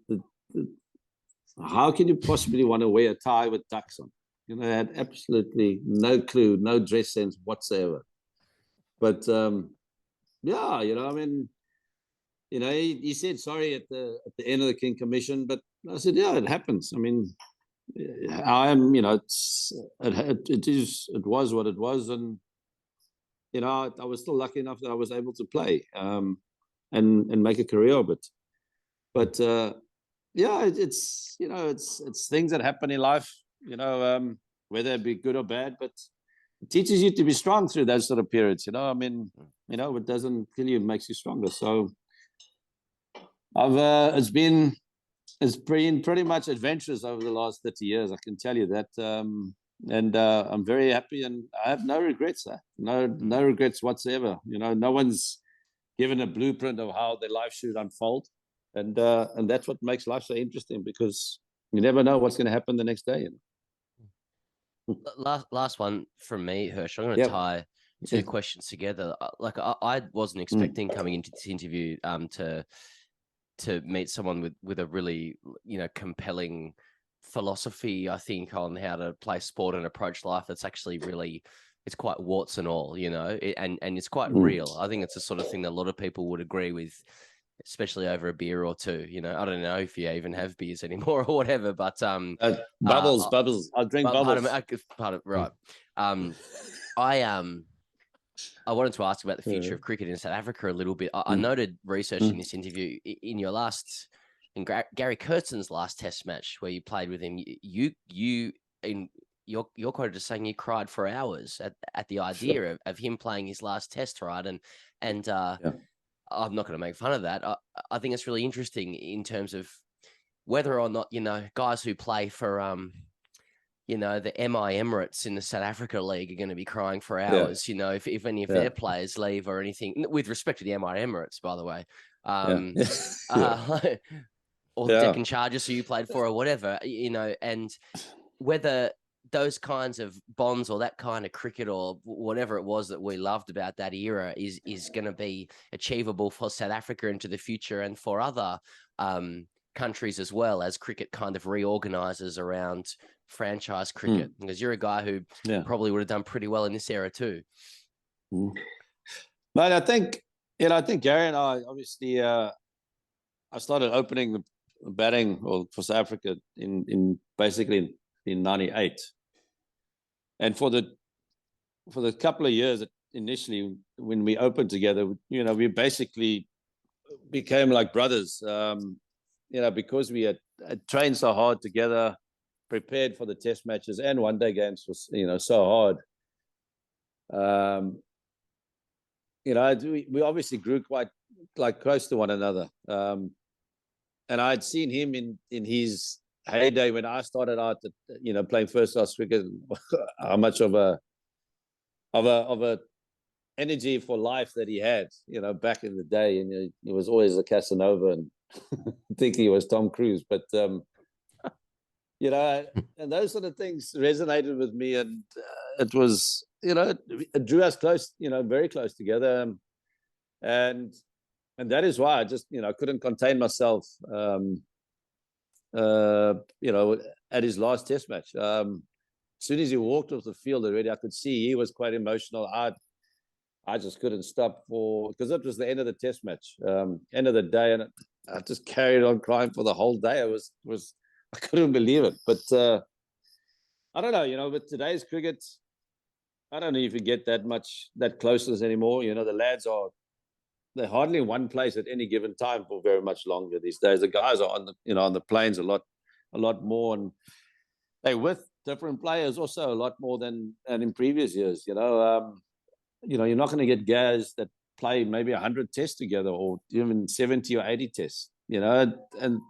how can you possibly want to wear a tie with ducks on? You know, I had absolutely no clue, no dress sense whatsoever. But yeah, you know, I mean, you know, he said sorry at the end of the King Commission, but I said, yeah, it happens. I mean, I am, you know, it was what it was, and you know, I was still lucky enough that I was able to play and make a career of it. But yeah, it's, you know, it's things that happen in life, you know, whether it be good or bad, but it teaches you to be strong through those sort of periods. You know, I mean, you know, it doesn't kill you, it makes you stronger. So it's been pretty much adventurous over the last 30 years. I can tell you that. And I'm very happy, and I have no regrets. No regrets whatsoever. You know, no one's given a blueprint of how their life should unfold, and that's what makes life so interesting, because you never know what's going to happen the next day. You know? Last one from me, Hirsch. I'm going to tie two questions together. Like I wasn't expecting coming into this interview to meet someone with a really, you know, compelling philosophy, I think, on how to play sport and approach life. That's actually really, it's quite warts and all, you know, and it's quite real. I think it's the sort of thing that a lot of people would agree with, especially over a beer or two. You know, I don't know if you even have beers anymore or whatever, but bubbles. I'll drink bubbles. Right. I wanted to ask about the future of cricket in South Africa a little bit. I noted researching this interview in your last, in Gary Kirsten's last Test match where you played with him. You're quoted as saying you cried for hours at the idea of him playing his last Test, right? And I'm not going to make fun of that. I think it's really interesting in terms of whether or not, you know, guys who play for you know, the MI Emirates in the South Africa League are going to be crying for hours, you know, if any of their players leave or anything, with respect to the MI Emirates, by the way, or the Deccan Chargers who you played for or whatever, you know, and whether those kinds of bonds or that kind of cricket or whatever it was that we loved about that era is going to be achievable for South Africa into the future and for other countries as well, as cricket kind of reorganizes around franchise cricket, because you're a guy who probably would have done pretty well in this era too. But I think Gary and I obviously I started opening the batting for South Africa in basically in 98, and for the couple of years initially when we opened together, you know, we basically became like brothers, you know, because we had trained so hard together, prepared for the Test matches and one-day games was, you know, so hard. You know, we obviously grew quite like close to one another. And I'd seen him in his heyday when I started out, you know, playing first class cricket, how much of a energy for life that he had, you know, back in the day. And he was always a Casanova and thinking he was Tom Cruise, but you know, and those sort of things resonated with me, and it was, you know, it drew us close, you know, very close together, and that is why I just, you know, couldn't contain myself, you know, at his last Test match. As soon as he walked off the field already, I could see he was quite emotional. I just couldn't stop because it was the end of the test match, end of the day, and I just carried on crying for the whole day. I couldn't believe it. But I don't know, with today's cricket, I don't know if you get that closeness anymore. The lads they're hardly in one place at any given time for very much longer these days. The guys are on the plains a lot more, and they're with different players also a lot more than in previous years. You're not going to get guys that play maybe 100 tests together or even 70 or 80 tests, and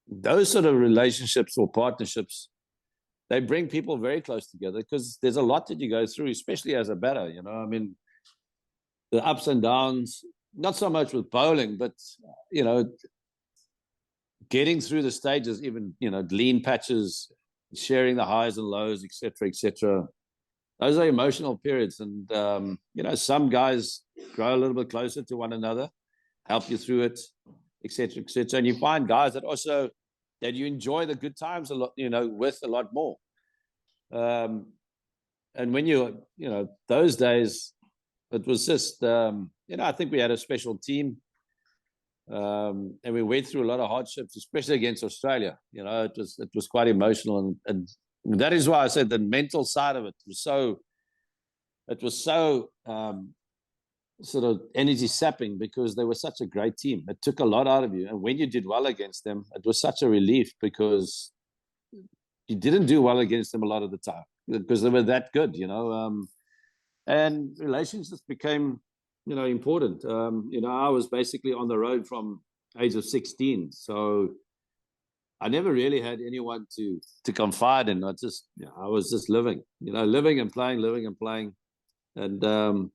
those sort of relationships or partnerships, they bring people very close together because there's a lot that you go through, especially as a batter. The ups and downs, not so much with bowling, but, getting through the stages, even, lean patches, sharing the highs and lows, et cetera, et cetera. Those are emotional periods. And, some guys grow a little bit closer to one another, help you through it, et cetera, et cetera. And you find guys that you enjoy the good times a lot, with a lot more. And when those days, it was just, I think we had a special team. And we went through a lot of hardships, especially against Australia. It was quite emotional. And that is why I said the mental side of it was so sort of energy sapping because they were such a great team. It took a lot out of you. And when you did well against them, it was such a relief because you didn't do well against them a lot of the time because they were that good, and relationships became, important. I was basically on the road from age of 16. So I never really had anyone to confide in. I was just living and playing, and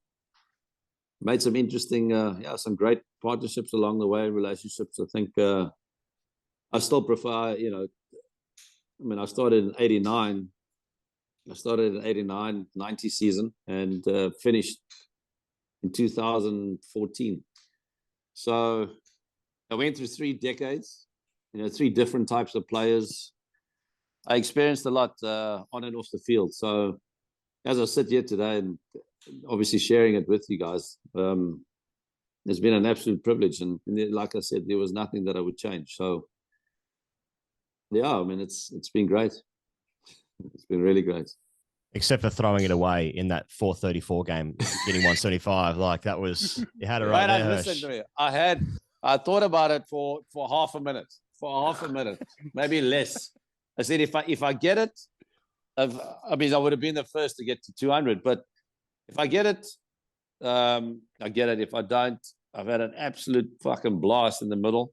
made some interesting, some great partnerships along the way, relationships. I think I still prefer, I started in 89. I started in 89, 90 season and finished in 2014. So I went through 3 decades, 3 different types of players. I experienced a lot on and off the field. So as I sit here today and obviously sharing it with you guys, it's been an absolute privilege. And like I said, there was nothing that I would change. So yeah, it's been great. It's been really great. Except for throwing it away in that 434 game, getting 175. Like that was, you had it right there. Listen to me. I thought about it for half a minute, maybe less. I said, if I get it, I would have been the first to get to 200, but if I get it, I get it. If I don't, I've had an absolute fucking blast in the middle.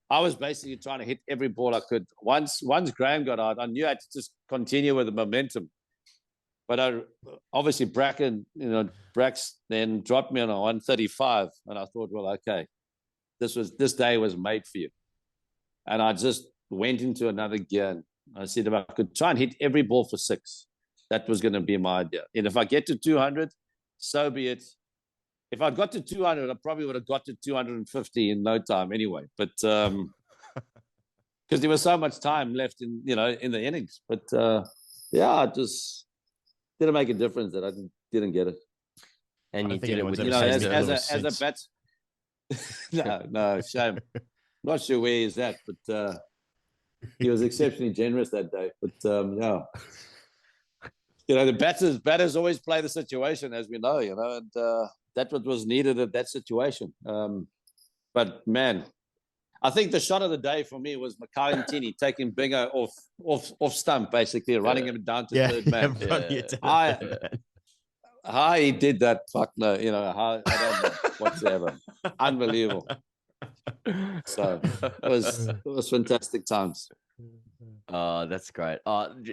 I was basically trying to hit every ball I could. Once Graham got out, I knew I had to just continue with the momentum. But obviously Brax then dropped me on a 135, and I thought, well, okay, this day was made for you. And I just went into another gear. And I said, if I could try and hit every ball for 6, that was going to be my idea. And if I get to 200, so be it. If I'd got to 200, I probably would have got to 250 in no time anyway. But because there was so much time left in the innings. But it just didn't make a difference that I didn't get it. And you did it with as a bat. No, shame. Not sure where he's at, but he was exceptionally generous that day. But yeah. The batters always play the situation, as we know, and that's what was needed at that situation. But man, I think the shot of the day for me was Makai and Tini taking Bingo off stump, basically running him down to third man. How he did that, fuck no, I don't know whatsoever. Unbelievable. So it was fantastic times. Oh, that's great.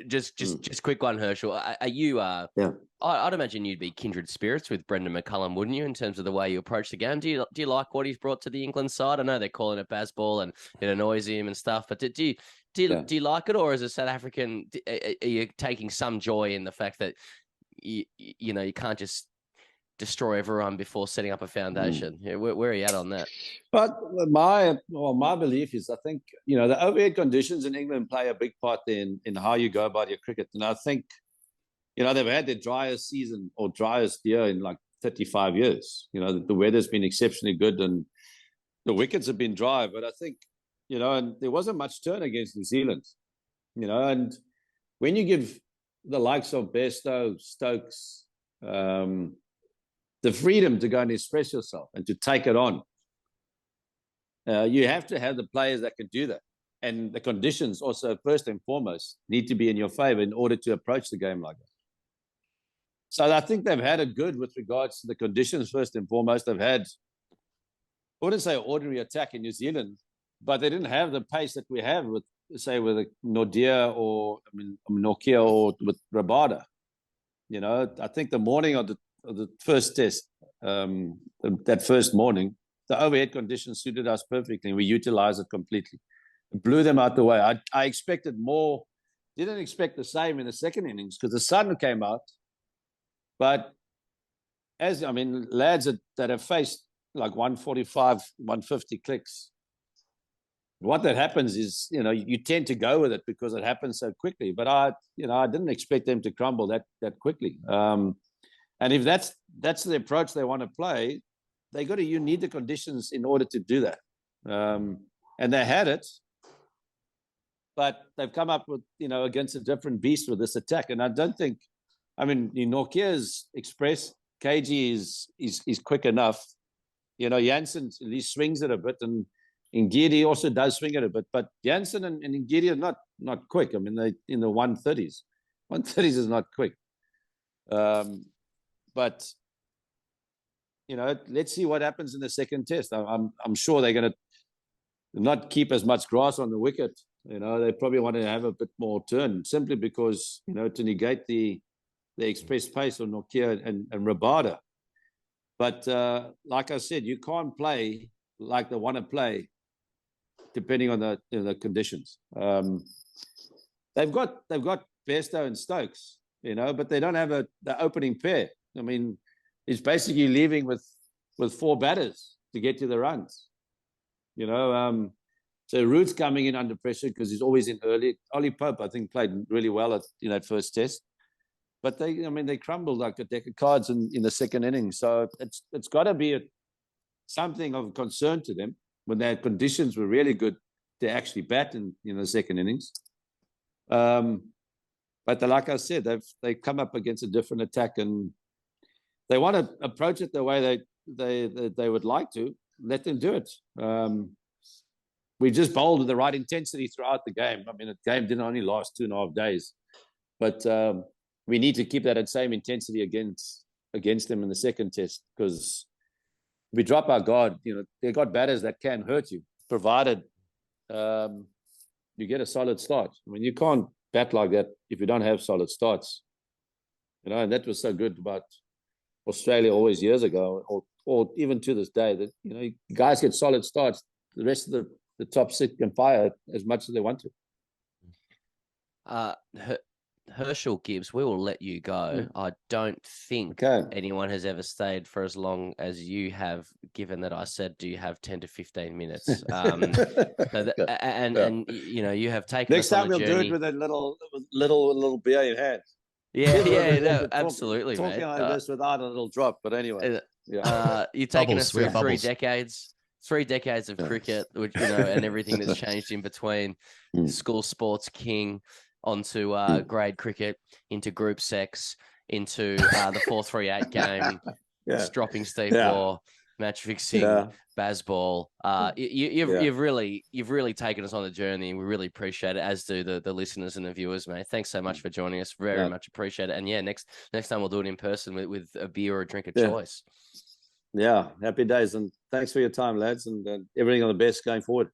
Just quick one, Herschelle. Are you? I'd imagine you'd be kindred spirits with Brendan McCullum, wouldn't you, in terms of the way you approach the game? Do you like what he's brought to the England side? I know they're calling it Bazball and it annoys him and stuff, but do you like it, or as a South African, are you taking some joy in the fact that you can't just destroy everyone before setting up a foundation? Where are you at on that? But my belief is, I think the overhead conditions in England play a big part in how you go about your cricket, and I think they've had their driest season or driest year in like 35 years. The weather's been exceptionally good and the wickets have been dry, but I think, and there wasn't much turn against New Zealand, and when you give the likes of Bairstow, Stokes, the freedom to go and express yourself and to take it on, you have to have the players that can do that. And the conditions also, first and foremost, need to be in your favor in order to approach the game like that. So I think they've had a good with regards to the conditions, first and foremost. They've had, I wouldn't say ordinary attack in New Zealand, but they didn't have the pace that we have with, say, with a Nordia or Nokia or with Rabada. I think the morning of the first test, that first morning, the overhead conditions suited us perfectly. We utilized it completely. It blew them out the way. I expected more, didn't expect the same in the second innings because the sun came out. But lads that have faced like 145, 150 clicks, what that happens is, you tend to go with it because it happens so quickly. But I didn't expect them to crumble that quickly. And if that's the approach they want to play, you need the conditions in order to do that. And they had it, but they've come up with, against a different beast with this attack. And I don't think, Nokia's express, KG is quick enough. Jansen at least swings it a bit, and Ngidi also does swing it a bit. But Jansen and Ngidi are not quick. They in the 130s. 130s is not quick. But let's see what happens in the second test. I'm sure they're going to not keep as much grass on the wicket. They probably want to have a bit more turn, simply because to negate the express pace of Nokia and Rabada. But like I said, you can't play like they want to play, depending on the conditions. They've got Bairstow and Stokes, but they don't have the opening pair. It's basically leaving with four batters to get to the runs. So Root's coming in under pressure because he's always in early. Ollie Pope, I think, played really well at that first test. But they crumbled like a deck of cards in the second innings. So it's got to be something of concern to them when their conditions were really good to actually bat in the second innings. But like I said, they've come up against a different attack, and they want to approach it the way they would like to. Let them do it. We just bowled with the right intensity throughout the game. The game didn't only last 2.5 days, but we need to keep that same intensity against them in the second test, because if we drop our guard, they've got batters that can hurt you, provided you get a solid start. You can't bat like that if you don't have solid starts. And that was so good about Australia always years ago, or even to this day, that guys get solid starts. The rest of the top six can fire as much as they want to. Herschelle Gibbs, we will let you go. I don't think anyone has ever stayed for as long as you have, given that I said, do you have 10 to 15 minutes? And you have taken next us time on a we'll journey. do it with a little beer in hand. Yeah, absolutely, talking mate. like this without a little drop, but anyway. You've taken us through 3 decades. 3 decades of cricket, which, and everything that's changed in between. School sports king, onto grade cricket, into group sex, into the 4-3-8 game, dropping Steve Waugh, match fixing, Bazball. You've really taken us on the journey, and we really appreciate it, as do the listeners and the viewers, mate. Thanks so much for joining us. Very much appreciate it. And next time we'll do it in person with a beer or a drink of choice. Yeah, happy days, and thanks for your time, lads, and everything on the best going forward.